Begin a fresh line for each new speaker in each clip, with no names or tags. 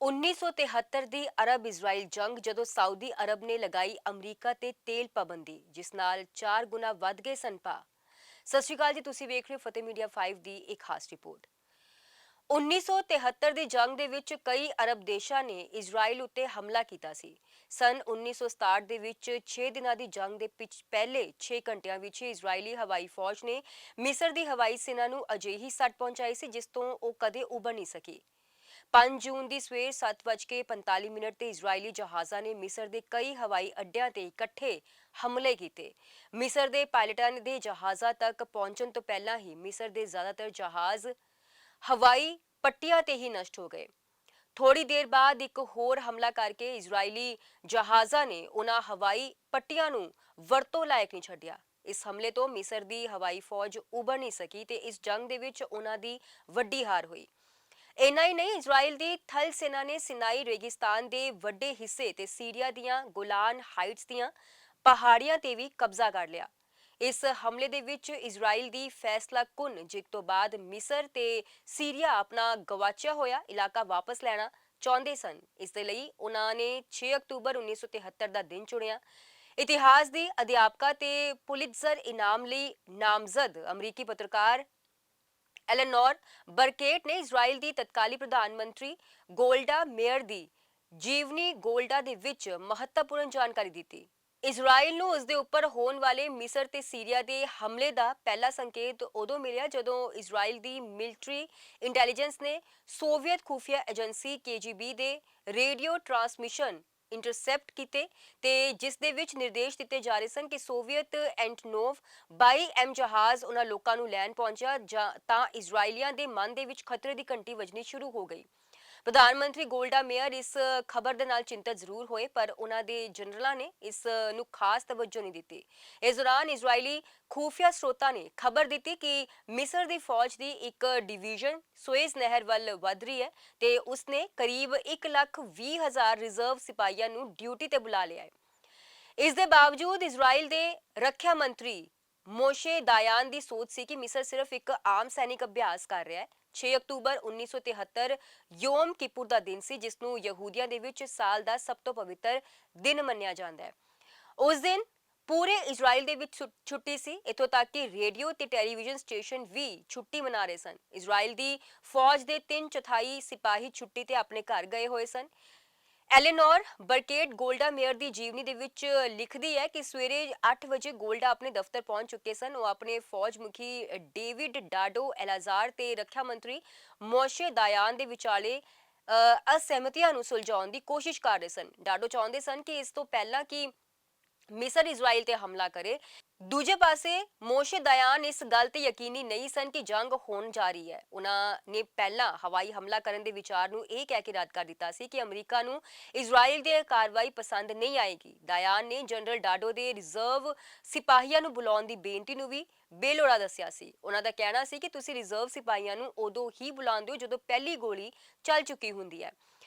1973 ਦੀ ਅਰਬ Israel ਜੰਗ ਜਦੋਂ Saudi Arab ਨੇ ਲਗਾਈ ਅਮਰੀਕਾ ਤੇ ਤੇਲ ਪਾਬੰਦੀ ਜਿਸ ਨਾਲ 4 ਗੁਣਾ ਵੱਧ ਗਏ ਸਨ ਭਾਅ। ਸਤਿ ਸ਼੍ਰੀ ਅਕਾਲ ਜੀ, ਤੁਸੀਂ ਵੇਖ ਰਹੇ ਹੋ ਫਤਿਹ ਮੀਡੀਆ 5 ਦੀ ਇੱਕ ਖਾਸ ਰਿਪੋਰਟ। 1973 ਦੀ ਜੰਗ ਦੇ ਵਿੱਚ ਕਈ ਅਰਬ ਦੇਸ਼ਾਂ ਨੇ ਇਜ਼ਰਾਈਲ ਉੱਤੇ ਹਮਲਾ ਕੀਤਾ ਸੀ। ਸਨ 1967 ਦੇ ਵਿੱਚ 6 ਦਿਨਾਂ ਦੀ ਜੰਗ ਦੇ ਪਹਿਲੇ 6 ਘੰਟਿਆਂ ਵਿੱਚ ਇਜ਼ਰਾਈਲੀ ਹਵਾਈ ਫੌਜ ਨੇ ਮਿਸਰ ਦੀ ਹਵਾਈ ਸੈਨਾ ਨੂੰ ਅਜਿਹੀ ਸੱਟ ਪਹੁੰਚਾਈ ਸੀ ਜਿਸ ਤੋਂ ਉਹ ਕਦੇ ਉੱਭਰ ਨਹੀਂ ਸਕੀ। 5 ਜੂਨ ਦੀ ਸਵੇਰ 7:45 ਤੇ ਇਜ਼ਰਾਈਲੀ ਜਹਾਜ਼ਾਂ ਨੇ ਮਿਸਰ ਦੇ ਕਈ ਹਵਾਈ ਅੱਡਿਆਂ ਤੇ ਇਕੱਠੇ ਹਮਲੇ ਕੀਤੇ। ਮਿਸਰ ਦੇ ਪਾਇਲਟਾਂ ਦੇ ਜਹਾਜ਼ਾਂ ਤੱਕ ਪਹੁੰਚਣ ਤੋਂ ਪਹਿਲਾਂ ਹੀ ਮਿਸਰ ਦੇ ਜ਼ਿਆਦਾਤਰ ਜਹਾਜ਼ ਹਵਾਈ ਪੱਟੀਆਂ ਤੇ ਹੀ ਨਸ਼ਟ ਹੋ ਗਏ। ਥੋੜੀ ਦੇਰ ਬਾਅਦ ਇੱਕ ਹੋਰ ਹਮਲਾ ਕਰਕੇ ਇਜ਼ਰਾਈਲੀ ਜਹਾਜ਼ਾਂ ਨੇ ਉਹਨਾਂ ਹਵਾਈ ਪੱਟੀਆਂ ਨੂੰ ਵਰਤੋਂ ਲਾਇਕ ਨਹੀਂ ਛੱਡਿਆ। ਇਸ ਹਮਲੇ ਤੋਂ ਮਿਸਰ ਦੀ ਹਵਾਈ ਫੌਜ ਉੱਭਰ ਨਹੀਂ ਸਕੀ ਤੇ ਇਸ ਜੰਗ ਦੇ ਵਿੱਚ ਉਹਨਾਂ ਦੀ ਵੱਡੀ ਹਾਰ ਹੋਈ। ਇੰਨਾ ਹੀ ਨਹੀਂ, ਇਜ਼ਰਾਈਲ ਦੀ ਥਲ ਸੈਨਾ ਨੇ ਸਿਨਾਈ ਰੇਗਿਸਤਾਨ ਦੇ ਵੱਡੇ ਹਿੱਸੇ ਤੇ ਸੀਰੀਆ ਦੀਆਂ ਗੋਲਾਨ ਹਾਈਟਸ ਦੀਆਂ ਪਹਾੜੀਆਂ ਤੇ ਵੀ ਕਬਜ਼ਾ ਕਰ ਲਿਆ। ਇਸ ਹਮਲੇ ਦੇ ਵਿੱਚ ਇਜ਼ਰਾਈਲ ਦੀ ਫੈਸਲਾਕੁੰਨ ਜਿੱਤ ਤੋਂ ਬਾਅਦ ਮਿਸਰ ਤੇ ਸੀਰੀਆ ਆਪਣਾ ਗਵਾਚਿਆ ਹੋਇਆ ਇਲਾਕਾ ਵਾਪਸ ਲੈਣਾ ਚਾਹੁੰਦੇ ਸਨ। ਇਸ ਦੇ ਲਈ ਉਹਨਾਂ ਨੇ 6 ਅਕਤੂਬਰ 1973 ਦਾ ਦਿਨ ਚੁਣਿਆ। ਇਤਿਹਾਸ ਦੀ ਅਧਿਆਪਕਾ ਤੇ ਪੁਲਿਟਜ਼ਰ ਇਨਾਮ ਲਈ ਨਾਮਜ਼ਦ ਅਮਰੀਕੀ ਪੱਤਰਕਾਰ ਐਲਨੋਰ ਬਰਕੇਟ ਨੇ ਇਜ਼ਰਾਈਲ ਦੀ ਤਤਕਾਲੀ ਪ੍ਰਧਾਨ ਮੰਤਰੀ ਗੋਲਡਾ ਮੇਅਰ ਦੀ ਜੀਵਨੀ ਗੋਲਡਾ ਦੇ ਵਿੱਚ ਮਹੱਤਵਪੂਰਨ ਜਾਣਕਾਰੀ ਦਿੱਤੀ। ਇਜ਼ਰਾਈਲ ਨੂੰ ਉਸ ਦੇ ਉੱਪਰ ਹੋਣ ਵਾਲੇ ਮਿਸਰ ਤੇ ਸੀਰੀਆ ਦੇ ਹਮਲੇ ਦਾ ਪਹਿਲਾ ਸੰਕੇਤ ਉਦੋਂ ਮਿਲਿਆ ਜਦੋਂ ਇਜ਼ਰਾਈਲ ਦੀ ਮਿਲਟਰੀ ਇੰਟੈਲੀਜੈਂਸ ਨੇ ਸੋਵੀਅਤ ਖੁਫੀਆ ਏਜੰਸੀ KGB ਦੇ ਰੇਡੀਓ ਟਰਾਂਸਮਿਸ਼ਨ ਇੰਟਰਸੈਪਟ ਕੀਤੇ ਤੇ ਜਿਸ ਦੇ ਵਿੱਚ ਨਿਰਦੇਸ਼ ਦਿੱਤੇ ਜਾ ਰਹੇ ਸਨ ਕਿ ਸੋਵੀਅਤ ਐਂਟਨੋਵ 22M ਜਹਾਜ਼ ਉਹਨਾਂ ਲੋਕਾਂ ਨੂੰ ਲੈਣ ਪਹੁੰਚਿਆ ਤਾਂ ਇਜ਼ਰਾਈਲੀਆਂ ਦੇ ਮਨ ਦੇ ਵਿੱਚ ਖਤਰੇ ਦੀ ਘੰਟੀ ਵੱਜਣੀ ਸ਼ੁਰੂ ਹੋ ਗਈ। ਪ੍ਰਧਾਨ ਮੰਤਰੀ ਗੋਲਡਾ ਮੇਅਰ ਇਸ ਖਬਰ ਦੇ ਨਾਲ ਚਿੰਤਤ ਜ਼ਰੂਰ ਹੋਏ ਪਰ ਉਹਨਾਂ ਦੇ ਜਨਰਲਾਂ ਨੇ ਇਸ ਨੂੰ ਖਾਸ ਤਵੱਜੋ ਨਹੀਂ ਦਿੱਤੀ। ਇਸ ਦੌਰਾਨ ਇਜ਼ਰਾਈਲੀ ਖੂਫੀਆ ਸਰੋਤਾਂ ਨੇ ਖਬਰ ਦਿੱਤੀ ਕਿ ਮਿਸਰ ਦੀ ਫੌਜ ਦੀ ਇੱਕ ਡਿਵੀਜ਼ਨ ਸੁਏਜ਼ ਨਹਿਰ ਵੱਲ ਵਧ ਰਹੀ ਹੈ ਤੇ ਉਸਨੇ ਕਰੀਬ 1,20,000 ਰਿਜ਼ਰਵ ਸਿਪਾਹੀਆਂ ਨੂੰ ਡਿਊਟੀ ਤੇ ਬੁਲਾ ਲਿਆ ਹੈ। ਇਸ ਦੇ ਬਾਵਜੂਦ ਇਜ਼ਰਾਈਲ ਦੇ ਰੱਖਿਆ ਮੰਤਰੀ ਮੋਸ਼ੇ ਦਾਇਆਨ ਦੀ ਸੋਚ ਸੀ ਕਿ ਮਿਸਰ ਸਿਰਫ ਇੱਕ ਆਮ ਸੈਨਿਕ ਅਭਿਆਸ ਕਰ ਰਿਹਾ ਹੈ। 6 ਅਕਤੂਬਰ 1973 ਯੋਮ ਕਿਪੁਰ ਦਾ ਦਿਨ ਸੀ ਜਿਸ ਨੂੰ ਯਹੂਦੀਆਂ ਦੇ ਵਿੱਚ ਸਾਲ ਦਾ ਸਭ ਤੋਂ ਪਵਿੱਤਰ ਦਿਨ ਮੰਨਿਆ ਜਾਂਦਾ ਹੈ। ਉਸ ਦਿਨ ਪੂਰੇ ਇਜ਼ਰਾਈਲ ਦੇ ਵਿੱਚ ਛੁੱਟੀ ਸੀ, ਇੱਥੋਂ ਤੱਕ ਕਿ ਰੇਡੀਓ ਤੇ ਟੈਲੀਵਿਜ਼ਨ ਸਟੇਸ਼ਨ ਵੀ ਛੁੱਟੀ ਮਨਾ ਰਹੇ ਸਨ। ਇਜ਼ਰਾਈਲ ਦੀ ਫੌਜ ਦੇ 3/4 ਸਿਪਾਹੀ ਛੁੱਟੀ ਤੇ ਆਪਣੇ ਘਰ ਗਏ ਹੋਏ ਸਨ। ਐਲੇਨੋਰ ਬਰਕੇਟ ਗੋਲਡਾ ਮੇਅਰ ਦੀ ਜੀਵਨੀ ਦੇ ਵਿੱਚ ਲਿਖਦੀ ਹੈ ਕਿ ਸਵੇਰੇ 8 ਵਜੇ ਗੋਲਡਾ ਆਪਣੇ ਦਫ਼ਤਰ ਪਹੁੰਚ ਚੁੱਕੇ ਸਨ। ਉਹ ਆਪਣੇ ਫੌਜ ਮੁਖੀ ਡੇਵਿਡ ਡਾਡੋ ਐਲਾਜ਼ਾਰ ਤੇ ਰੱਖਿਆ ਮੰਤਰੀ ਮੋਸ਼ੇ ਦਾਇਆਨ ਦੇ ਵਿਚਾਲੇ ਅਸਹਿਮਤੀਆਂ ਨੂੰ ਸੁਲਝਾਉਣ ਦੀ ਕੋਸ਼ਿਸ਼ ਕਰ ਰਹੇ ਸਨ। ਡਾਡੋ ਚਾਹੁੰਦੇ ਸਨ ਕਿ ਇਸ ਤੋਂ ਪਹਿਲਾਂ ਕਿ ਮਿਸਰ ਇਜ਼ਰਾਈਲ ਤੇ ਹਮਲਾ ਕਰੇ। ਦੂਜੇ ਪਾਸੇ ਮੋਸ਼ੇ ਦਾਇਆਨ ਇਸ ਗੱਲ ਤੇ ਯਕੀਨੀ ਨਹੀਂ ਸਨ ਕਿ ਜੰਗ ਹੋਣ ਜਾ ਰਹੀ ਹੈ। ਉਹਨਾਂ ਨੇ ਪਹਿਲਾਂ ਹਵਾਈ ਹਮਲਾ ਕਰਨ ਦੇ ਵਿਚਾਰ ਨੂੰ ਇਹ ਕਹਿ ਕੇ ਰੱਦ ਕਰ ਦਿੱਤਾ ਸੀ ਕਿ ਅਮਰੀਕਾ ਨੂੰ ਇਜ਼ਰਾਈਲ ਦੀ ਕਾਰਵਾਈ ਪਸੰਦ ਨਹੀਂ ਆਏਗੀ। ਦਾਇਆਨ ਨੇ ਜਨਰਲ ਡਾਡੋ ਦੇ ਰਿਜ਼ਰਵ ਸਿਪਾਹੀਆਂ ਨੂੰ ਬੁਲਾਉਣ ਦੀ ਬੇਨਤੀ ਨੂੰ ਵੀ ਬੇਲੋੜਾ ਦੱਸਿਆ ਸੀ। ਉਹਨਾਂ ਦਾ ਕਹਿਣਾ ਸੀ ਕਿ ਤੁਸੀਂ ਰਿਜ਼ਰਵ ਸਿਪਾਹੀਆਂ ਨੂੰ ਉਦੋਂ ਹੀ ਬੁਲਾਉਂਦੇ ਹੋ ਜਦੋਂ ਪਹਿਲੀ ਗੋਲੀ ਚੱਲ ਚੁੱਕੀ ਹੁੰਦੀ ਹੈ।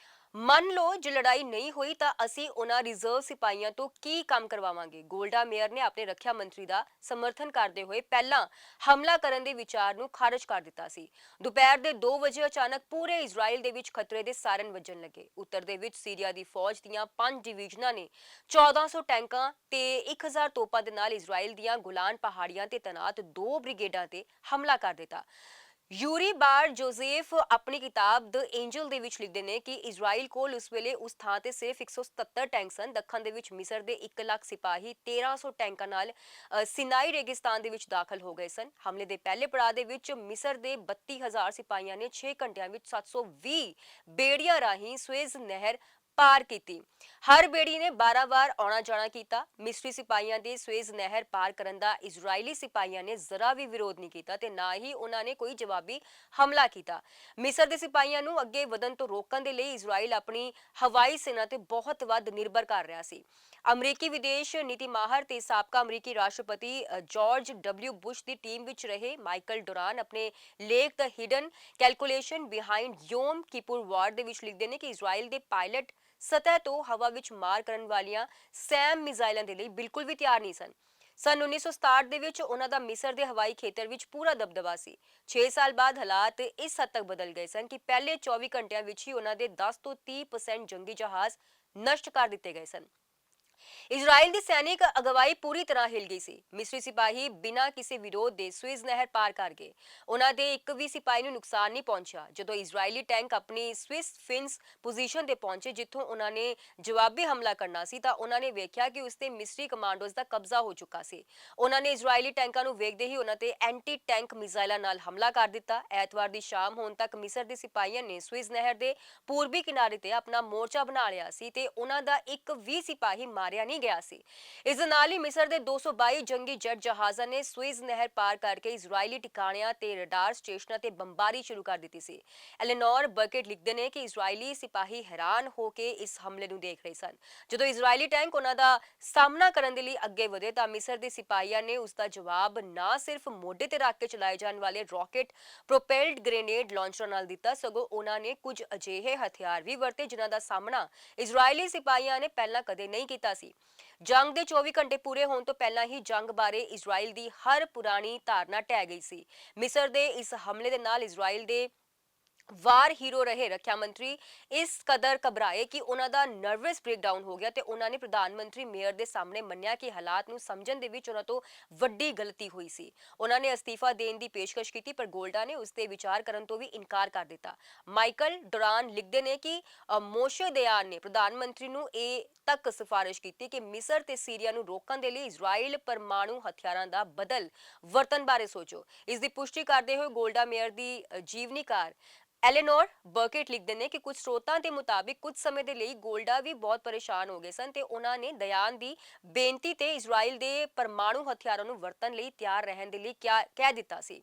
ਮੰਨ ਲਓ ਜੇ ਲੜਾਈ ਨਹੀਂ ਹੋਈ ਤਾਂ ਅਸੀਂ ਉਹਨਾਂ ਰਿਜ਼ਰਵ ਸਿਪਾਹੀਆਂ ਤੋਂ ਕੀ ਕੰਮ ਕਰਵਾਵਾਂਗੇ। ਗੋਲਡਾ ਮੇਅਰ ਨੇ ਆਪਣੇ ਰੱਖਿਆ ਮੰਤਰੀ ਦਾ ਸਮਰਥਨ ਕਰਦੇ ਹੋਏ ਪਹਿਲਾਂ ਹਮਲਾ ਕਰਨ ਦੇ ਵਿਚਾਰ ਨੂੰ ਖਾਰਜ ਕਰ ਦਿੱਤਾ ਸੀ। ਦੁਪਹਿਰ ਦੇ 2 ਵਜੇ ਅਚਾਨਕ ਪੂਰੇ ਇਜ਼ਰਾਈਲ ਦੇ ਵਿੱਚ ਖਤਰੇ ਦੇ ਸਾਇਰਨ ਵੱਜਣ ਲੱਗੇ। ਉੱਤਰ ਦੇ ਵਿੱਚ ਸੀਰੀਆ ਦੀ ਫੌਜ ਦੀਆਂ 5 ਡਿਵੀਜ਼ਨਾਂ ਨੇ 1400 ਟੈਂਕਾਂ ਤੇ 1000 ਤੋਪਾਂ ਦੇ ਨਾਲ ਇਜ਼ਰਾਈਲ ਦੀਆਂ ਗੋਲਾਨ ਪਹਾੜੀਆਂ ਤੇ ਤੈਨਾਤ 2 ਬ੍ਰਿਗੇਡਾਂ ਤੇ ਹਮਲਾ ਕਰ ਦਿੱਤਾ। ਯੂਰੀ ਬਾਰ ਜੋਜ਼ੇਫ ਆਪਣੀ ਕਿਤਾਬ ਦ ਐਂਜਲ ਦੇ ਵਿੱਚ ਲਿਖਦੇ ਨੇ ਕਿ ਇਜ਼ਰਾਈਲ ਕੋਲ ਉਸ ਵੇਲੇ ਉਸ ਥਾਂ ਤੇ ਸਿਰਫ 177 ਟੈਂਕ ਸਨ। ਦੱਖਣ ਦੇ ਵਿੱਚ ਮਿਸਰ ਦੇ 1 ਲੱਖ ਸਿਪਾਹੀ 1300 ਟੈਂਕਾਂ ਨਾਲ ਸਿਨਾਈ ਰੇਗਿਸਤਾਨ ਦੇ ਵਿੱਚ ਦਾਖਲ ਹੋ ਗਏ ਸਨ। ਹਮਲੇ ਦੇ ਪਹਿਲੇ ਪੜਾਅ ਦੇ ਵਿੱਚ ਮਿਸਰ ਦੇ 32,000 ਸਿਪਾਹੀਆਂ ਨੇ 6 ਘੰਟਿਆਂ ਵਿੱਚ 720 ਬੇੜੀਆਂ ਰਾਹੀਂ ਸੁਏਜ਼ ਨਹਿਰ ਪਾਰ ਕੀਤੀ। ਹਰ ਬੇੜੀ ਨੇ 12 ਵਾਰ ਆਉਣਾ ਜਾਣਾ ਕੀਤਾ। ਮਿਸਰੀ ਸਿਪਾਹੀਆਂ ਦੇ ਸੁਏਜ਼ ਨਹਿਰ ਪਾਰ ਕਰਨ ਦਾ ਇਜ਼ਰਾਈਲੀ ਸਿਪਾਹੀਆਂ ਨੇ ਜ਼ਰਾ ਵੀ ਵਿਰੋਧ ਨਹੀਂ ਕੀਤਾ ਤੇ ਨਾ ਹੀ ਉਹਨਾਂ ਨੇ ਕੋਈ ਜਵਾਬੀ ਹਮਲਾ ਕੀਤਾ। ਮਿਸਰ ਦੇ ਸਿਪਾਹੀਆਂ ਨੂੰ ਅੱਗੇ ਵਧਣ ਤੋਂ ਰੋਕਣ ਦੇ ਲਈ ਇਜ਼ਰਾਈਲ ਆਪਣੀ ਹਵਾਈ ਸੈਨਾ ਤੇ ਬਹੁਤ ਵੱਧ ਨਿਰਭਰ ਕਰ ਰਿਹਾ ਸੀ। ਅਮਰੀਕੀ ਵਿਦੇਸ਼ ਨੀਤੀ ਮਾਹਰ ਤੇ ਸਾਬਕਾ ਅਮਰੀਕੀ ਰਾਸ਼ਟਰਪਤੀ ਜਾਰਜ W ਬੁਸ਼ ਦੀ ਟੀਮ ਵਿੱਚ ਰਹੇ ਮਾਈਕਲ ਡੋਰਾਨ ਆਪਣੇ ਲੇਖ ਦ ਹਿਡਨ ਕੈਲਕੂਲੇਸ਼ਨ ਬਿਹਾਈਂਡ ਯੋਮ ਕਿਪੁਰ ਵਾਰ ਦੇ ਵਿੱਚ ਲਿਖਦੇ ਨੇ ਕਿ ਇਜ਼ਰਾਈਲ ਦੇ ਪਾਇਲਟ ਸਤਹ ਤੋਂ ਹਵਾ ਵਿੱਚ ਮਾਰ ਕਰਨ ਵਾਲੀਆਂ ਸੈਮ ਮਿਜ਼ਾਈਲਾਂ ਦੇ ਲਈ ਬਿਲਕੁਲ ਵੀ ਤਿਆਰ ਨਹੀਂ ਸਨ। ਸਨ 1967 ਦੇ ਵਿੱਚ ਉਹਨਾਂ ਦਾ ਮਿਸਰ ਦੇ ਹਵਾਈ ਖੇਤਰ ਵਿੱਚ ਪੂਰਾ ਦਬਦਬਾ ਸੀ। 6 ਸਾਲ ਬਾਅਦ ਹਾਲਾਤ ਇਸ ਹੱਦ ਤੱਕ ਬਦਲ ਗਏ ਸਨ ਕਿ ਪਹਿਲੇ 24 ਘੰਟਿਆਂ ਵਿੱਚ ਹੀ ਉਹਨਾਂ ਦੇ 10 ਤੋਂ 30% ਜੰਗੀ ਜਹਾਜ਼ ਨਸ਼ਟ ਕਰ ਦਿੱਤੇ ਗਏ ਸਨ। ਇਜ਼ਰਾਈਲ ਦੀ ਸੈਨਿਕ ਅਗਵਾਈ ਪੂਰੀ ਤਰ੍ਹਾਂ ਹਿਲ ਗਈ ਸੀ। ਮਿਸਰੀ ਸਿਪਾਹੀ ਬਿਨਾਂ ਕਿਸੇ ਵਿਰੋਧ ਦੇ ਸਵਿਜ਼ ਨਹਿਰ ਪਾਰ ਕਰ ਗਏ। ਉਹਨਾਂ ਦੇ ਇੱਕ ਵੀ ਸਿਪਾਹੀ ਨੂੰ ਨੁਕਸਾਨ ਨਹੀਂ ਪਹੁੰਚਿਆ। ਜਦੋਂ ਇਜ਼ਰਾਈਲੀ ਟੈਂਕ ਆਪਣੀ ਸਵਿਸ ਫਿੰਸ ਪੋਜੀਸ਼ਨ ਤੇ ਪਹੁੰਚੇ ਜਿੱਥੋਂ ਉਹਨਾਂ ਨੇ ਜਵਾਬੀ ਹਮਲਾ ਕਰਨਾ ਸੀ ਤਾਂ ਉਹਨਾਂ ਨੇ ਵੇਖਿਆ ਕਿ ਉਸ ਤੇ ਮਿਸਰੀ ਕਮਾਂਡੋਜ਼ ਦਾ ਕਬਜ਼ਾ ਹੋ ਚੁੱਕਾ ਸੀ। ਉਹਨਾਂ ਨੇ ਇਜ਼ਰਾਈਲੀ ਟੈਂਕਾਂ ਨੂੰ ਵੇਖਦੇ ਹੀ ਉਹਨਾਂ ਤੇ ਐਂਟੀ ਟੈਂਕ ਮਿਜ਼ਾਈਲਾਂ ਨਾਲ ਹਮਲਾ ਕਰ ਦਿੱਤਾ। ਐਤਵਾਰ ਦੀ ਸ਼ਾਮ ਹੋਣ ਤੱਕ ਮਿਸਰ ਦੇ ਸਿਪਾਹੀਆਂ ਨੇ ਸਵਿਜ਼ ਨਹਿਰ ਦੇ ਪੂਰਬੀ ਕਿਨਾਰੇ ਤੇ ਆਪਣਾ ਮੋਰਚਾ ਬਣਾ ਲਿਆ ਸੀ ਤੇ ਉਹਨਾਂ ਦਾ ਇੱਕ ਵੀ ਸਿਪਾਹੀ ਮਾਰਿਆ ਨਹੀਂ ਗਿਆ ਸੀ। ਇਸ ਦੇ ਨਾਲ ਹੀ ਮਿਸਰ ਦੇ 222 ਜੰਗੀ ਜੈਟ ਜਹਾਜ਼ਾਂ ਨੇ ਸਵਿਜ਼ ਨਹਿਰ ਪਾਰ ਕਰਕੇ ਇਜ਼ਰਾਈਲੀ ਟਿਕਾਣਿਆਂ ਤੇ ਰਡਾਰ ਸਟੇਸ਼ਨਾਂ ਤੇ ਬੰਬਾਰੀ ਸ਼ੁਰੂ ਕਰ ਦਿੱਤੀ ਸੀ। ਐਲੇਨੋਰ ਬਰਕੇਟ ਲਿਖਦੇ ਨੇ ਕਿ ਇਜ਼ਰਾਈਲੀ ਸਿਪਾਹੀ ਹੈਰਾਨ ਹੋ ਕੇ ਇਸ ਹਮਲੇ ਨੂੰ ਦੇਖ ਰਹੇ ਸਨ। ਜਦੋਂ ਇਜ਼ਰਾਈਲੀ ਟੈਂਕ ਉਹਨਾਂ ਦਾ ਸਾਹਮਣਾ ਕਰਨ ਦੇ ਲਈ ਅੱਗੇ ਵਧੇ ਤਾਂ ਮਿਸਰ ਦੇ ਸਿਪਾਹੀਆਂ ਨੇ ਉਸ ਦਾ ਜਵਾਬ ਨਾ ਸਿਰਫ ਮੋਢੇ ਤੇ ਰੱਖ ਕੇ ਚਲਾਏ ਜਾਣ ਵਾਲੇ ਰਾਕੇਟ ਪ੍ਰੋਪੈਲਡ ਗ੍ਰੇਨੇਡ ਲਾਂਚਰ ਨਾਲ ਦਿੱਤਾ, ਸਗੋਂ ਉਹਨਾਂ ਨੇ ਕੁਝ ਅਜਿਹੇ ਹਥਿਆਰ ਵੀ ਵਰਤੇ ਜਿਨ੍ਹਾਂ ਦਾ ਸਾਹਮਣਾ ਇਜ਼ਰਾਈਲੀ ਸਿਪਾਹੀਆਂ ਨੇ ਪਹਿਲਾਂ ਕਦੇ ਨਹੀਂ ਕੀਤਾ ਸੀ। ਜੰਗ ਦੇ 24 ਘੰਟੇ ਪੂਰੇ ਹੋਣ ਤੋਂ ਪਹਿਲਾਂ ਹੀ ਜੰਗ ਬਾਰੇ ਇਜ਼ਰਾਈਲ ਦੀ ਹਰ ਪੁਰਾਣੀ ਧਾਰਨਾ ਢਹਿ ਗਈ ਸੀ। ਮਿਸਰ ਦੇ ਇਸ ਹਮਲੇ ਦੇ ਨਾਲ ਇਜ਼ਰਾਈਲ ਦੇ ਵਾਰ ਹੀਰੋ ਰਹੇ ਰੱਖਿਆ ਮੰਤਰੀ ਇਸ ਕਦਰ ਘਬਰਾਏ ਕਿ ਉਹਨਾਂ ਦਾ ਨਰਵਸ ਬ੍ਰੇਕਡਾਊਨ ਹੋ ਗਿਆ ਤੇ ਉਹਨਾਂ ਨੇ ਪ੍ਰਧਾਨ ਮੰਤਰੀ ਮੇਅਰ ਦੇ ਸਾਹਮਣੇ ਮੰਨਿਆ ਕਿ ਹਾਲਾਤ ਨੂੰ ਸਮਝਣ ਦੇ ਵਿੱਚ ਉਹਨਾਂ ਤੋਂ ਵੱਡੀ ਗਲਤੀ ਹੋਈ ਸੀ। ਉਹਨਾਂ ਨੇ ਅਸਤੀਫਾ ਦੇਣ ਦੀ ਪੇਸ਼ਕਸ਼ ਕੀਤੀ ਪਰ ਗੋਲਡਾ ਨੇ ਉਸ ਤੇ ਵਿਚਾਰ ਕਰਨ ਤੋਂ ਵੀ ਇਨਕਾਰ ਕਰ ਦਿੱਤਾ। ਮਾਈਕਲ ਡੋਰਾਨ ਲਿਖਦੇ ਨੇ ਕਿ ਮੋਸ਼ੇ ਦਿਆਨ ਨੇ ਪ੍ਰਧਾਨ ਮੰਤਰੀ ਨੂੰ ਇਹ ਤੱਕ ਸਿਫਾਰਿਸ਼ ਕੀਤੀ ਕਿ ਮਿਸਰ ਤੇ ਸੀਰੀਆ ਨੂੰ ਰੋਕਣ ਦੇ ਲਈ ਇਜ਼ਰਾਈਲ ਪਰਮਾਣੂ ਹਥਿਆਰਾਂ ਦਾ ਬਦਲ ਵਰਤਣ ਬਾਰੇ ਸੋਚੋ। ਇਸ ਦੀ ਪੁਸ਼ਟੀ ਕਰਦੇ ਹੋਏ ਗੋਲਡਾ ਮੇਅਰ ਦੀ ਜੀਵਨੀਕਾਰ ਐਲੇਨੋਰ ਬਰਕੇਟ ਲਿਖਦੇ ਨੇ ਕਿ ਕੁਝ ਸਰੋਤਾਂ ਦੇ ਮੁਤਾਬਿਕ ਕੁਝ ਸਮੇਂ ਦੇ ਲਈ ਗੋਲਡਾ ਵੀ ਬਹੁਤ ਪਰੇਸ਼ਾਨ ਹੋ ਗਏ ਸਨ ਤੇ ਉਹਨਾਂ ਨੇ ਦਿਆਨ ਦੀ ਬੇਨਤੀ ਤੇ ਇਜ਼ਰਾਈਲ ਦੇ ਪਰਮਾਣੂ ਹਥਿਆਰਾਂ ਨੂੰ ਵਰਤਣ ਲਈ ਤਿਆਰ ਰਹਿਣ ਦੇ ਲਈ ਕਹਿ ਦਿੱਤਾ ਸੀ।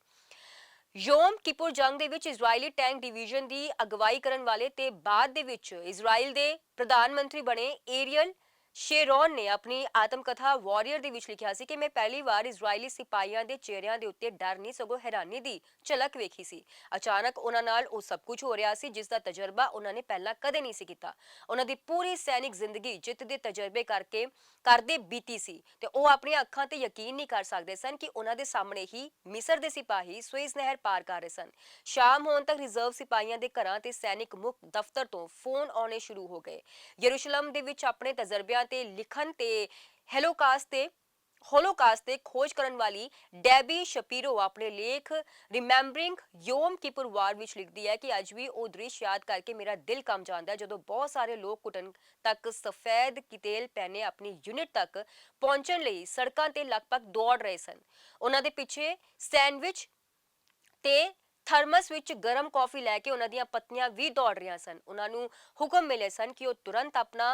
ਯੋਮ ਕਿਪੁਰ ਜੰਗ ਦੇ ਵਿੱਚ ਇਜ਼ਰਾਈਲੀ ਟੈਂਕ ਡਿਵੀਜ਼ਨ ਦੀ ਅਗਵਾਈ ਕਰਨ ਵਾਲੇ ਤੇ ਬਾਅਦ ਦੇ ਵਿੱਚ ਇਜ਼ਰਾਈਲ ਦੇ ਪ੍ਰਧਾਨ ਮੰਤਰੀ ਬਣੇ ਏਰੀਅਲ ਸ਼ੇਰੋਨ ਨੇ ਆਪਣੀ ਆਤਮਕਥਾ ਵਾਰੀਅਰ ਦੇ ਵਿੱਚ ਲਿਖਿਆ ਸੀ ਕਿ ਮੈਂ ਪਹਿਲੀ ਵਾਰ ਇਜ਼ਰਾਈਲੀ ਸਿਪਾਹੀਆਂ ਦੇ ਚਿਹਰਿਆਂ ਦੇ ਉੱਤੇ ਡਰ ਨਹੀਂ ਸਗੋਂ ਹੈਰਾਨੀ ਦੀ ਝਲਕ ਵੇਖੀ ਸੀ। ਅਚਾਨਕ ਉਹਨਾਂ ਨਾਲ ਉਹ ਸਭ ਕੁਝ ਹੋ ਰਿਹਾ ਸੀ ਜਿਸ ਦਾ ਤਜਰਬਾ ਉਹਨਾਂ ਨੇ ਪਹਿਲਾਂ ਕਦੇ ਨਹੀਂ ਸੀ ਕੀਤਾ। ਉਹਨਾਂ ਦੀ ਪੂਰੀ ਸੈਨਿਕ ਜ਼ਿੰਦਗੀ ਜਿੱਤ ਦੇ ਤਜਰਬੇ ਕਰਦੇ ਬੀਤੀ ਸੀ ਤੇ ਉਹ ਆਪਣੀਆਂ ਅੱਖਾਂ ਤੇ ਯਕੀਨ ਨਹੀਂ ਕਰ ਸਕਦੇ ਸਨ ਕਿ ਉਹਨਾਂ ਦੇ ਸਾਹਮਣੇ ਹੀ ਮਿਸਰ ਦੇ ਸਿਪਾਹੀ ਸਵਿਜ਼ ਨਹਿਰ ਪਾਰ ਕਰ ਰਹੇ ਸਨ। ਸ਼ਾਮ ਹੋਣ ਤੱਕ ਰਿਜ਼ਰਵ ਸਿਪਾਹੀਆਂ ਦੇ ਘਰਾਂ ਤੇ ਸੈਨਿਕ ਮੁਖ ਦਫ਼ਤਰ ਤੋਂ ਫੋਨ ਆਉਣੇ ਸ਼ੁਰੂ ਹੋ ਗਏ। ਯਰੂਸ਼ਲਮ ਦੇ ਵਿੱਚ ਆਪਣੇ ਤਜਰਬਿਆਂ ਤੇ ਲਿਖਣ ਤੇ ਹੋਲੋਕਾਸਟ ਤੇ ਖੋਜ ਕਰਨ ਵਾਲੀ ਡੈਬੀ ਸ਼ਪੀਰੋ ਆਪਣੇ ਲੇਖ ਰਿਮੈਂਬਰਿੰਗ ਯੋਮ ਕਿਪੁਰ ਵਾਰ ਵਿੱਚ ਲਿਖਦੀ ਹੈ ਕਿ ਅੱਜ ਵੀ ਉਹ ਦ੍ਰਿਸ਼ ਯਾਦ ਕਰਕੇ ਮੇਰਾ ਦਿਲ ਕੰਬ ਜਾਂਦਾ ਹੈ ਜਦੋਂ ਬਹੁਤ ਸਾਰੇ ਲੋਕ ਘੁਟਨ ਤੱਕ ਸਫੈਦ ਕਿਤੇਲ ਪਹਿਨੇ ਆਪਣੀ ਯੂਨਿਟ ਤੱਕ ਪਹੁੰਚਣ ਲਈ ਸੜਕਾਂ ਤੇ ਲਗਭਗ ਦੌੜ ਰਹੇ ਸਨ। ਉਹਨਾਂ ਦੇ ਪਿੱਛੇ ਸੈਂਡਵਿਚ ਤੇ ਥਰਮਸ ਵਿੱਚ ਗਰਮ ਕੌਫੀ ਲੈ ਕੇ ਉਹਨਾਂ ਦੀਆਂ ਪਤਨੀਆਂ ਵੀ ਦੌੜ ਰਹੀਆਂ ਸਨ। ਉਹਨਾਂ ਨੂੰ ਹੁਕਮ ਮਿਲੇ ਸਨ ਕਿ ਉਹ ਤੁਰੰਤ ਆਪਣਾ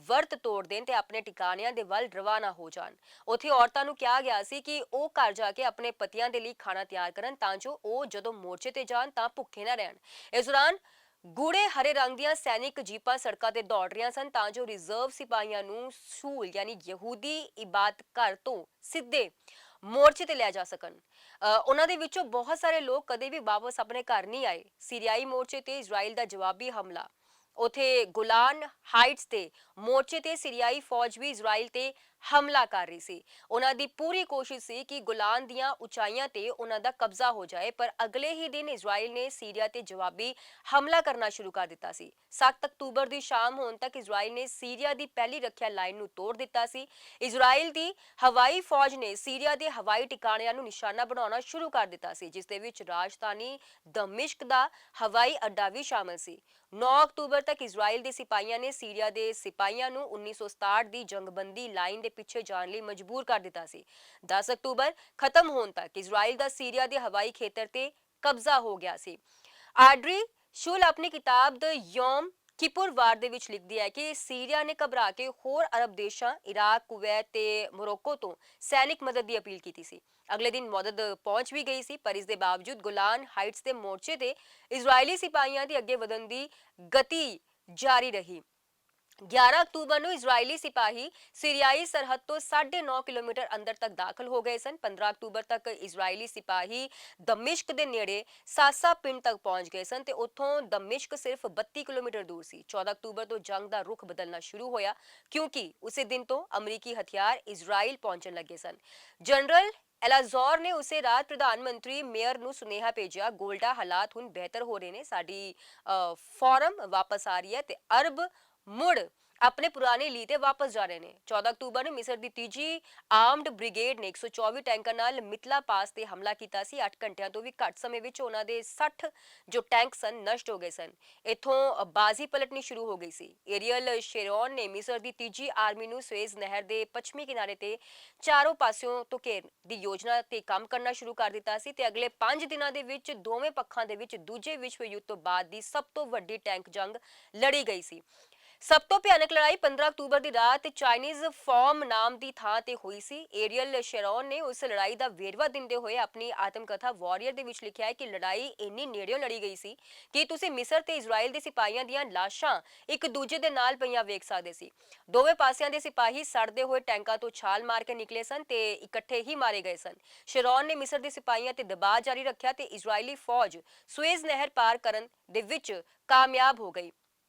ਵਰਤ ਤੋੜ ਦੇਣ ਤੇ ਆਪਣੇ ਟਿਕਾਣਿਆਂ ਦੇ ਵੱਲ ਰਵਾਨਾ ਹੋ ਜਾਣ। ਉੱਥੇ ਔਰਤਾਂ ਨੂੰ ਕਿਹਾ ਗਿਆ ਸੀ ਕਿ ਉਹ ਘਰ ਜਾ ਕੇ ਆਪਣੇ ਪਤੀਆਂ ਦੇ ਲਈ ਖਾਣਾ ਤਿਆਰ ਕਰਨ ਤਾਂ ਜੋ ਉਹ ਜਦੋਂ ਮੋਰਚੇ ਤੇ ਜਾਣ ਤਾਂ ਭੁੱਖੇ ਨਾ ਰਹਿਣ। ਇਸ ਦੌਰਾਨ ਗੂੜੇ ਹਰੇ ਰੰਗ ਦੀਆਂ ਸੈਨਿਕ ਜੀਪਾਂ ਸੜਕਾਂ ਤੇ ਦੌੜ ਰਹੀਆਂ ਸਨ ਤਾਂ ਜੋ ਰਿਜ਼ਰਵ ਸਿਪਾਹੀਆਂ ਨੂੰ ਸੂਲ ਯਾਨੀ ਯਹੂਦੀ ਇਬਾਦਤ ਘਰ ਤੋਂ ਸਿੱਧੇ ਮੋਰਚੇ ਤੇ ਲੈ ਜਾ ਸਕਣ। ਉਹਨਾਂ ਦੇ ਵਿੱਚੋਂ ਬਹੁਤ ਸਾਰੇ ਲੋਕ ਕਦੇ ਵੀ ਵਾਪਸ ਆਪਣੇ ਘਰ ਨਹੀਂ ਆਏ। ਸੀਰੀਆਈ ਮੋਰਚੇ ਤੇ ਇਜ਼ਰਾਈਲ ਦਾ ਜਵਾਬੀ ਹਮਲਾ। ਉਥੇ ਗੋਲਾਨ ਹਾਈਟਸ ਤੇ ਮੋਰਚੇ ਤੇ ਸੀਰੀਆਈ ਫੌਜ ਵੀ ਇਜ਼ਰਾਈਲ ਤੇ ਹਮਲਾ ਕਰ ਰਹੀ ਸੀ। ਉਹਨਾਂ ਦੀ ਪੂਰੀ ਕੋਸ਼ਿਸ਼ ਸੀ ਕਿ ਗੋਲਾਨ ਦੀਆਂ ਉਚਾਈਆਂ ਤੇ ਉਹਨਾਂ ਦਾ ਕਬਜ਼ਾ ਹੋ ਜਾਏ ਪਰ ਅਗਲੇ ਹੀ ਦਿਨ ਇਜ਼ਰਾਈਲ ਨੇ ਸੀਰੀਆ ਤੇ ਜਵਾਬੀ ਹਮਲਾ ਕਰਨਾ ਸ਼ੁਰੂ ਕਰ ਦਿੱਤਾ ਸੀ। 7 ਅਕਤੂਬਰ ਦੀ ਸ਼ਾਮ ਹੋਣ ਤੱਕ ਇਜ਼ਰਾਈਲ ਨੇ ਸੀਰੀਆ ਦੀ ਪਹਿਲੀ ਰੱਖਿਆ ਲਾਈਨ ਨੂੰ ਤੋੜ ਦਿੱਤਾ ਸੀ। ਇਜ਼ਰਾਈਲ ਦੀ ਹਵਾਈ ਫੌਜ ਨੇ ਸੀਰੀਆ ਦੇ ਹਵਾਈ ਟਿਕਾਣਿਆਂ ਨੂੰ ਨਿਸ਼ਾਨਾ ਬਣਾਉਣਾ ਸ਼ੁਰੂ ਕਰ ਦਿੱਤਾ ਸੀ ਜਿਸ ਦੇ ਵਿੱਚ ਰਾਜਧਾਨੀ ਦਮਿਸ਼ਕ ਦਾ ਹਵਾਈ ਅੱਡਾ ਵੀ ਸ਼ਾਮਲ ਸੀ। 9 ਅਕਤੂਬਰ ਤੱਕ ਇਜ਼ਰਾਈਲ ਦੇ ਸਿਪਾਹੀਆਂ ਨੇ ਸੀਰੀਆ ਦੇ ਸਿਪਾਹੀਆਂ ਨੂੰ 1967 ਦੀ ਜੰਗਬੰਦੀ ਲਾਈਨ ਦੇ ਪਿੱਛੇ ਜਾਣ ਲਈ ਮਜਬੂਰ ਕਰ ਦਿੱਤਾ ਸੀ। 10 ਅਕਤੂਬਰ ਖਤਮ ਹੋਣ ਤੱਕ ਇਜ਼ਰਾਈਲ ਦਾ ਸੀਰੀਆ ਦੇ ਹਵਾਈ ਖੇਤਰ ਤੇ ਕਬਜ਼ਾ ਹੋ ਗਿਆ ਸੀ। ਆਡਰੀ ਸ਼ੁਲ ਆਪਣੀ ਕਿਤਾਬ ਦ ਯੋਮ ਕਿਪੁਰ ਵਾਰ ਦੇ ਵਿੱਚ ਲਿਖਦੀ ਹੈ ਕਿ ਸੀਰੀਆ ਨੇ ਘਬਰਾ ਕੇ ਹੋਰ ਅਰਬ ਦੇਸ਼ਾਂ ਇਰਾਕ, ਕੁਵੈਤ ਤੇ ਮੋਰੋਕੋ ਤੋਂ ਸੈਨਿਕ ਮਦਦ ਦੀ ਅਪੀਲ ਕੀਤੀ ਸੀ। ਅਗਲੇ ਦਿਨ ਮਦਦ ਪਹੁੰਚ ਵੀ ਗਈ ਸੀ ਪਰ ਇਸ ਦੇ ਬਾਵਜੂਦ ਗੋਲਾਨ ਹਾਈਟਸ ਦੇ ਮੋਰਚੇ ਤੇ ਇਜ਼ਰਾਈਲੀ ਸਿਪਾਹੀਆਂ ਦੀ ਅੱਗੇ ਵਧਣ ਦੀ ਗਤੀ ਜਾਰੀ ਰਹੀ। 11 ਅਕਤੂਬਰ ਨੂੰ ਇਜ਼ਰਾਈਲੀ ਸਿਪਾਹੀ ਸੀਰੀਆਈ ਸਰਹੱਦ ਤੋਂ 9.5 ਕਿਲੋਮੀਟਰ ਅੰਦਰ ਤੱਕ ਦਾਖਲ ਹੋ ਗਏ ਸਨ। 15 ਅਕਤੂਬਰ ਤੱਕ ਇਜ਼ਰਾਈਲੀ ਸਿਪਾਹੀ ਦਮਿਸ਼ਕ ਦੇ ਨੇੜੇ ਸਾਸਾ ਪਿੰਡ ਤੱਕ ਪਹੁੰਚ ਗਏ ਸਨ ਤੇ ਉੱਥੋਂ ਦਮਿਸ਼ਕ ਸਿਰਫ 32 ਕਿਲੋਮੀਟਰ ਦੂਰ ਸੀ। 14 ਅਕਤੂਬਰ ਤੋਂ ਜੰਗ ਦਾ ਰੁਖ ਬਦਲਣਾ ਸ਼ੁਰੂ ਹੋਇਆ ਕਿਉਂਕਿ ਉਸੇ ਦਿਨ ਤੋਂ ਅਮਰੀਕੀ ਹਥਿਆਰ ਇਜ਼ਰਾਈਲ ਪਹੁੰਚਣ ਲੱਗੇ ਸਨ। ਜਨਰਲ ਐਲਾਜ਼ੋਰ ਨੇ ਉਸੇ ਰਾਤ ਪ੍ਰਧਾਨ ਮੰਤਰੀ ਮੇਅਰ ਨੂੰ ਸੁਨੇਹਾ ਭੇਜਿਆ, ਗੋਲਡਾ ਹਾਲਾਤ ਹੁਣ ਬਿਹਤਰ ਹੋ ਰਹੇ ਨੇ, ਸਾਡੀ ਫੌਰਮ ਵਾਪਸ ਆ ਰਹੀ ਹੈ ਤੇ ਅਰਬ ਮੁੜ ਆਪਣੇ ਪੁਰਾਣੇ ਲੀ ਤੇ ਵਾਪਸ ਜਾ ਰਹੇ ਨੇ। 14 ਅਕਤੂਬਰ ਨੂੰ ਮਿਸਰ ਦੀ ਤੀਜੀ ਆਰਮਡ ਬ੍ਰਿਗੇਡ ਨੇ 124 ਟੈਂਕਾਂ ਨਾਲ ਮਿਤਲਾ ਪਾਸ ਤੇ ਹਮਲਾ ਕੀਤਾ ਸੀ। 8 ਘੰਟਿਆਂ ਤੋਂ ਵੀ ਘੱਟ ਸਮੇਂ ਵਿੱਚ ਉਹਨਾਂ ਦੇ 60 ਜੋ ਟੈਂਕ ਸਨ ਨਸ਼ਟ ਹੋ ਗਏ ਸਨ। ਇਥੋਂ ਬਾਜ਼ੀ ਪਲਟਣੀ ਸ਼ੁਰੂ ਹੋ ਗਈ ਸੀ। ਏਰੀਅਲ ਸ਼ੇਰੋਨ ਨੇ ਮਿਸਰ ਦੀ ਤੀਜੀ ਆਰਮੀ ਨੂੰ ਸੁਏਜ਼ ਨਹਿਰ ਦੇ ਪੱਛਮੀ ਕਿਨਾਰੇ ਤੇ ਚਾਰੋਂ ਪਾਸਿਓਂ ਤੋਂ ਘੇਰਨ ਦੀ ਯੋਜਨਾ ਤੇ ਕੰਮ ਕਰਨਾ ਸ਼ੁਰੂ ਕਰ ਦਿੱਤਾ ਸੀ ਤੇ ਅਗਲੇ 5 ਦਿਨਾਂ ਦੇ ਵਿੱਚ ਦੋਵੇਂ ਪੱਖਾਂ ਦੇ ਵਿੱਚ ਦੂਜੇ ਵਿਸ਼ਵ ਯੁੱਧ ਤੋਂ ਬਾਅਦ ਦੀ ਸਭ ਤੋਂ ਵੱਡੀ ਟੈਂਕ ਜੰਗ ਲੜੀ ਗਈ ਸੀ। ਸਭ ਤੋਂ ਭਿਆਨਕ ਲੜਾਈ 15 ਅਕਤੂਬਰ ਦੀ ਰਾਤ ਚਾਈਨੀਜ਼ ਫਾਰਮ ਨਾਮ ਦੀ ਥਾਂ ਤੇ ਹੋਈ ਸੀ। ਏਰੀਅਲ ਸ਼ੇਰੋਨ ਨੇ ਉਸ ਲੜਾਈ ਦਾ ਵੇਰਵਾ ਦਿੰਦੇ ਹੋਏ ਆਪਣੀ ਆਤਮਕਥਾ ਵਾਰੀਅਰ ਦੇ ਵਿੱਚ ਲਿਖਿਆ ਹੈ ਕਿ ਲੜਾਈ ਇੰਨੀ ਨੇੜਿਓਂ ਲੜੀ ਗਈ ਸੀ ਕਿ ਤੁਸੀਂ ਮਿਸਰ ਤੇ ਇਜ਼ਰਾਈਲ ਦੇ ਸਿਪਾਹੀਆਂ ਦੀਆਂ ਲਾਸ਼ਾਂ ਇੱਕ ਦੂਜੇ ਦੇ ਨਾਲ ਪਈਆਂ ਵੇਖ ਸਕਦੇ ਸੀ। ਦੋਵੇਂ ਪਾਸਿਆਂ ਦੇ ਸਿਪਾਹੀ ਸੜਦੇ ਹੋਏ ਟੈਂਕਾਂ ਤੋਂ ਛਾਲ ਮਾਰ ਕੇ ਨਿਕਲੇ ਸਨ ਤੇ ਇਕੱਠੇ ਹੀ ਮਾਰੇ ਗਏ ਸਨ। ਸ਼ੇਰੋਨ ਨੇ ਮਿਸਰ ਦੇ ਸਿਪਾਹੀਆਂ ਤੇ ਦਬਾਅ ਜਾਰੀ ਰੱਖਿਆ ਤੇ ਇਜ਼ਰਾਈਲੀ ਫੌਜ ਸੁਏਜ਼ ਨਹਿਰ ਪਾਰ ਕਰਨ ਦੇ ਵਿੱਚ ਕਾਮਯਾਬ ਹੋ ਗਈ।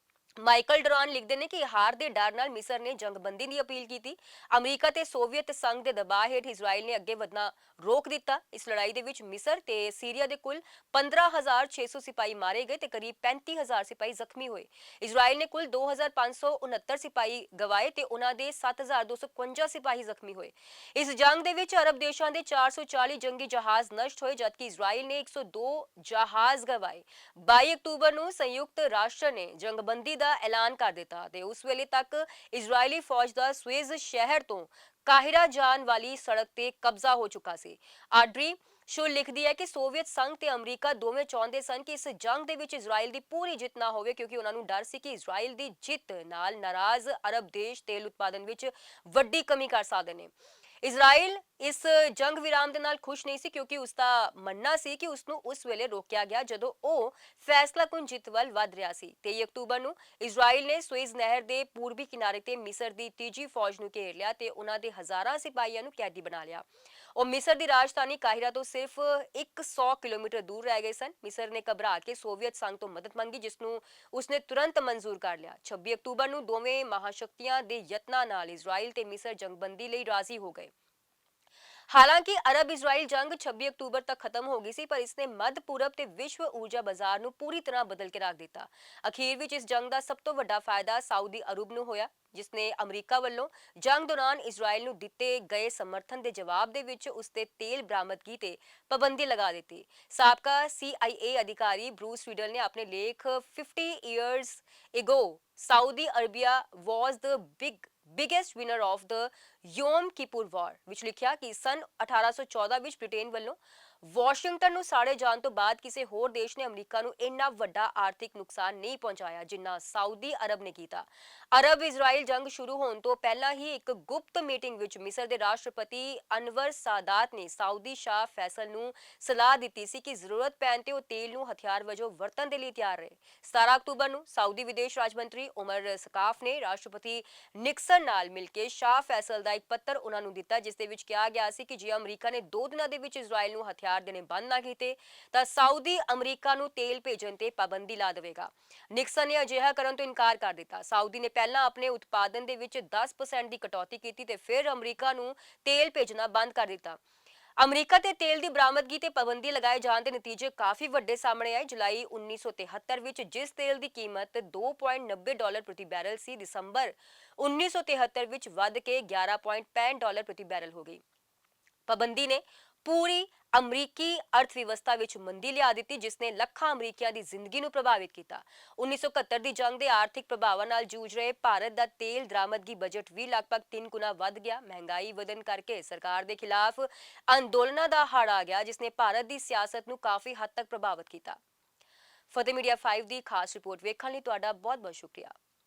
ਮਾਈਕਲ ਡਰਾਨ ਲਿਖਦੇ ਨੇ ਕਿ ਹਾਰ ਦੇ ਡਰ ਨਾਲ ਮਿਸਰ ਨੇ ਜੰਗਬੰਦੀ ਦੀ ਅਪੀਲ ਕੀਤੀ। ਅਮਰੀਕਾ ਤੇ ਸੋਵੀਅਤ ਸੰਘ ਦੇ ਦਬਾਅ ਹੇਠ ਇਜ਼ਰਾਈਲ ਨੇ ਅੱਗੇ ਵਧਣਾ ਰੋਕ ਦਿੱਤਾ। ਇਸ ਲੜਾਈ ਦੇ ਵਿੱਚ ਮਿਸਰ ਤੇ ਸੀਰੀਆ ਦੇ ਕੁੱਲ 15,600 ਸਿਪਾਹੀ ਮਾਰੇ ਗਏ ਤੇ ਕਰੀਬ 35,000 ਸਿਪਾਹੀ ਜ਼ਖਮੀ ਹੋਏ। ਇਜ਼ਰਾਈਲ ਨੇ ਕੁੱਲ 2,569 ਸਿਪਾਹੀ ਗਵਾਏ ਤੇ ਉਹਨਾਂ ਦੇ 7,251 ਸਿਪਾਹੀ ਜ਼ਖਮੀ ਹੋਏ। ਇਸ ਜੰਗ ਦੇ ਵਿੱਚ ਅਰਬ ਦੇਸ਼ਾਂ ਦੇ 440 ਜੰਗੀ ਜਹਾਜ਼ ਨਸ਼ਟ ਹੋਏ ਜਦਕਿ ਇਜ਼ਰਾਈਲ ਨੇ 102 ਜਹਾਜ਼ ਗਵਾਏ। 22 ਅਕਤੂਬਰ ਨੂੰ ਸੰਯੁਕਤ ਰਾਸ਼ਟਰ ਨੇ ਜੰਗਬੰਦੀ ਦਾ ਐਲਾਨ ਕਰ ਦਿੱਤਾ ਤੇ ਉਸ ਵੇਲੇ ਤੱਕ ਇਜ਼ਰਾਈਲੀ ਫੌਜ ਦਾ ਸੁਏਜ਼ ਸ਼ਹਿਰ ਤੋਂ ਕਾਹਿਰਾ ਜਾਣ ਵਾਲੀ ਸੜਕ ਤੇ ਕਬਜ਼ਾ ਹੋ ਚੁੱਕਾ ਸੀ। ਆਡਰੀ ਸ਼ੁਲ ਲਿਖਦੀ ਹੈ ਕਿ ਸੋਵੀਅਤ ਸੰਘ ਤੇ ਅਮਰੀਕਾ ਦੋਵੇਂ ਚਾਹੁੰਦੇ ਸਨ ਕਿ ਇਸ ਜੰਗ ਦੇ ਵਿੱਚ ਇਜ਼ਰਾਈਲ ਦੀ ਪੂਰੀ ਜਿੱਤ ਨਾ ਹੋਵੇ ਕਿਉਂਕਿ ਉਹਨਾਂ ਨੂੰ ਡਰ ਸੀ ਕਿ ਇਜ਼ਰਾਈਲ ਦੀ ਜਿੱਤ ਨਾਲ ਨਾਰਾਜ਼ ਅਰਬ ਦੇਸ਼ ਤੇਲ ਉਤਪਾਦਨ ਵਿੱਚ ਵੱਡੀ ਕਮੀ ਕਰ ਸਕਦੇ ਨੇ। ਇਜ਼ਰਾਈਲ ਇਸ ਜੰਗ ਵਿਰਾਮ ਦੇ ਨਾਲ ਖੁਸ਼ ਨਹੀਂ ਸੀ ਕਿਉਂਕਿ ਉਸ ਦਾ ਮੰਨਣਾ ਸੀ ਕਿ ਉਸ ਨੂੰ ਉਸ ਵੇਲੇ ਰੋਕਿਆ ਗਿਆ ਜਦੋਂ ਉਹ ਫੈਸਲਾਕੁਨ ਜਿੱਤ ਵੱਲ ਵਧ ਰਿਹਾ ਸੀ। 23 ਅਕਤੂਬਰ ਨੂੰ ਇਜ਼ਰਾਈਲ ਨੇ ਸੁਏਜ਼ ਨਹਿਰ ਦੇ ਪੂਰਬੀ ਕਿਨਾਰੇ ਤੇ ਮਿਸਰ ਦੀ ਤੀਜੀ ਫੌਜ ਨੂੰ ਘੇਰ ਲਿਆ ਤੇ ਉਹਨਾਂ ਦੇ ਹਜ਼ਾਰਾਂ ਸਿਪਾਹੀਆਂ ਨੂੰ ਕੈਦੀ ਬਣਾ ਲਿਆ। ਉਹ ਮਿਸਰ ਦੀ ਰਾਜਧਾਨੀ ਕਾਹਿਰਾ ਤੋਂ ਸਿਰਫ 100 ਕਿਲੋਮੀਟਰ ਦੂਰ ਰਹਿ ਗਏ ਸਨ। ਮਿਸਰ ਨੇ ਘਬਰਾ ਕੇ ਸੋਵੀਅਤ ਸੰਘ ਤੋਂ ਮਦਦ ਮੰਗੀ ਜਿਸ ਨੂੰ ਉਸਨੇ ਤੁਰੰਤ ਮਨਜ਼ੂਰ ਕਰ ਲਿਆ। 26 ਅਕਤੂਬਰ ਨੂੰ ਦੋਵੇਂ ਮਹਾਸ਼ਕਤੀਆਂ ਦੇ ਯਤਨਾਂ ਨਾਲ ਇਜ਼ਰਾਈਲ ਤੇ ਮਿਸਰ ਜੰਗਬੰਦੀ ਲਈ ਰਾਜ਼ੀ ਹੋ ਗਏ। ਹਾਲਾਂਕਿ ਅਰਬ ਇਜ਼ਰਾਈਲ ਜੰਗ 26 ਅਕਤੂਬਰ ਤੱਕ ਖਤਮ ਹੋ ਗਈ ਸੀ ਪਰ ਇਸਨੇ ਮੱਧ ਪੂਰਬ ਤੇ ਵਿਸ਼ਵ ਊਰਜਾ ਬਾਜ਼ਾਰ ਨੂੰ ਪੂਰੀ ਤਰ੍ਹਾਂ ਬਦਲ ਕੇ ਰੱਖ ਦਿੱਤਾ। ਅਖੀਰ ਵਿੱਚ ਇਸ ਜੰਗ ਦਾ ਸਭ ਤੋਂ ਵੱਡਾ ਫਾਇਦਾ ਸਾਊਦੀ ਅਰਬ ਨੂੰ ਹੋਇਆ ਜਿਸਨੇ ਅਮਰੀਕਾ ਵੱਲੋਂ ਜੰਗ ਦੌਰਾਨ ਇਜ਼ਰਾਈਲ ਨੂੰ ਦਿੱਤੇ ਗਏ ਸਮਰਥਨ ਦੇ ਜਵਾਬ ਦੇ ਵਿੱਚ ਉਸ ਤੇ ਤੇਲ ਬਰਾਮਦਗੀ ਤੇ ਪਾਬੰਦੀ ਲਗਾ ਦਿੱਤੀ। ਸਾਬਕਾ CIA ਅਧਿਕਾਰੀ ਬਰੂਸ ਰੀਡਲ ਨੇ ਆਪਣੇ ਲੇਖ 50 years ago Saudi Arabia was the biggest winner of the ਯੋਮ ਕਿਪੁਰ ਵਾਰ ਵਿੱਚ ਲਿਖਿਆ ਕਿ ਸਨ 1814 ਵਿੱਚ ਬ੍ਰਿਟੇਨ ਵੱਲੋਂ ਵਾਸ਼ਿੰਗਟਨ ਨੂੰ ਸਾੜੇ ਜਾਣ ਤੋਂ ਬਾਅਦ ਕਿਸੇ ਹੋਰ ਦੇਸ਼ ਨੇ ਅਮਰੀਕਾ ਨੂੰ ਇੰਨਾ ਵੱਡਾ ਆਰਥਿਕ ਨੁਕਸਾਨ ਨਹੀਂ ਪਹੁੰਚਾਇਆ ਜਿੰਨਾ ਸਾਊਦੀ ਅਰਬ ਨੇ ਕੀਤਾ। ਅਰਬ ਇਜ਼ਰਾਈਲ ਜੰਗ ਸ਼ੁਰੂ ਹੋਣ ਤੋਂ ਪਹਿਲਾਂ ਹੀ ਇੱਕ ਗੁਪਤ ਮੀਟਿੰਗ ਵਿੱਚ ਮਿਸਰ ਦੇ ਰਾਸ਼ਟਰਪਤੀ ਅਨਵਰ ਸਾਦਾਤ ਨੇ ਸਾਊਦੀ ਸ਼ਾਹ ਫੈਸਲ ਨੂੰ ਸਲਾਹ ਦਿੱਤੀ ਸੀ ਕਿ ਜ਼ਰੂਰਤ ਪੈਣ ਤੇ ਉਹ ਤੇਲ ਨੂੰ ਹਥਿਆਰ ਵਜੋਂ ਵਰਤਣ ਦੇ ਲਈ ਤਿਆਰ ਰਹੇ। 17 ਅਕਤੂਬਰ ਨੂੰ ਸਾਊਦੀ ਵਿਦੇਸ਼ ਰਾਜ ਮੰਤਰੀ ਉਮਰ ਸਕਾਫ ਨੇ ਰਾਸ਼ਟਰਪਤੀ ਨਿਕਸਨ ਨਾਲ ਮਿਲ ਕੇ ਸ਼ਾਹ ਫੈਸਲ ਦਾ ਇੱਕ ਪੱਤਰ ਉਹਨਾਂ ਨੂੰ ਦਿੱਤਾ ਜਿਸ ਦੇ ਵਿੱਚ ਕਿਹਾ ਗਿਆ ਸੀ ਕਿ ਜੇ ਅਮਰੀਕਾ ਨੇ 2 ਦਿਨਾਂ ਦੇ ਵਿੱਚ ਇਜ਼ਰਾਈਲ ਨੂੰ ਹਥਿਆਰ ਦੇਣੇ ਬੰਦ ਨਾ ਕੀਤੇ ਤਾਂ ਸਾਊਦੀ ਅਮਰੀਕਾ ਨੂੰ ਤੇਲ ਭੇਜਣ ਤੇ ਪਾਬੰਦੀ ਲਾ ਦੇਵੇਗਾ। ਨਿਕਸਨ ਨੇ ਅਜਿਹਾ ਕਰਨ ਤੋਂ ਇਨਕਾਰ ਕਰ ਦਿੱਤਾ। ਸਾਊਦੀ ਨੇ ਪਹਿਲਾਂ ਆਪਣੇ ਉਤਪਾਦਨ ਦੇ ਵਿੱਚ 10% ਦੀ ਕਟੌਤੀ ਕੀਤੀ ਤੇ ਫਿਰ ਅਮਰੀਕਾ ਨੂੰ ਤੇਲ ਭੇਜਣਾ ਬੰਦ ਕਰ ਦਿੱਤਾ। ਅਮਰੀਕਾ ਤੇ ਤੇਲ ਦੀ ਬਰਾਮਦਗੀ ਤੇ ਪਾਬੰਦੀ ਲਗਾਏ ਜਾਣ ਦੇ ਨਤੀਜੇ ਕਾਫੀ ਵੱਡੇ ਸਾਹਮਣੇ ਆਏ। ਜੁਲਾਈ 1973 ਵਿੱਚ ਜਿਸ ਤੇਲ ਦੀ ਕੀਮਤ $2.90 ਪ੍ਰਤੀ ਬੈਰਲ ਸੀ ਦਸੰਬਰ 1973 ਵਿੱਚ ਵੱਧ ਕੇ $11.65 ਪ੍ਰਤੀ ਬੈਰਲ ਹੋ ਗਈ। ਪਾਬੰਦੀ ਨੇ ਪੂਰੀ ਅਮਰੀਕੀ ਅਰਥ ਵਿਵਸਥਾ ਵਿੱਚ ਮੰਦੀ ਲਿਆ ਦਿੱਤੀ ਜਿਸ ਨੇ ਲੱਖਾਂ ਅਮਰੀਕੀਆਂ ਦੀ ਜ਼ਿੰਦਗੀ ਨੂੰ ਪ੍ਰਭਾਵਿਤ ਕੀਤਾ। 1971 ਦੀ ਜੰਗ ਦੇ ਆਰਥਿਕ ਪ੍ਰਭਾਵਾਂ ਨਾਲ ਜੂਝ ਰਹੇ ਭਾਰਤ ਦਾ ਤੇਲ ਦਰਾਮਦਗੀ ਬਜਟ ਵੀ ਲਗਭਗ 3 ਗੁਣਾ ਵੱਧ ਗਿਆ। ਮਹਿੰਗਾਈ ਵਧਣ ਕਰਕੇ ਸਰਕਾਰ ਦੇ ਖਿਲਾਫ ਅੰਦੋਲਨਾਂ ਦਾ ਹੜ੍ਹ ਆ ਗਿਆ ਜਿਸ ਨੇ ਭਾਰਤ ਦੀ ਸਿਆਸਤ ਨੂੰ ਕਾਫੀ ਹੱਦ ਤੱਕ ਪ੍ਰਭਾਵਿਤ ਕੀਤਾ। ਫਤਿਹ ਮੀਡੀਆ 5 ਦੀ ਖਾਸ ਰਿਪੋਰਟ ਵੇਖਣ ਲਈ ਤੁਹਾਡਾ ਬਹੁਤ ਬਹੁਤ ਸ਼ੁਕਰੀਆ।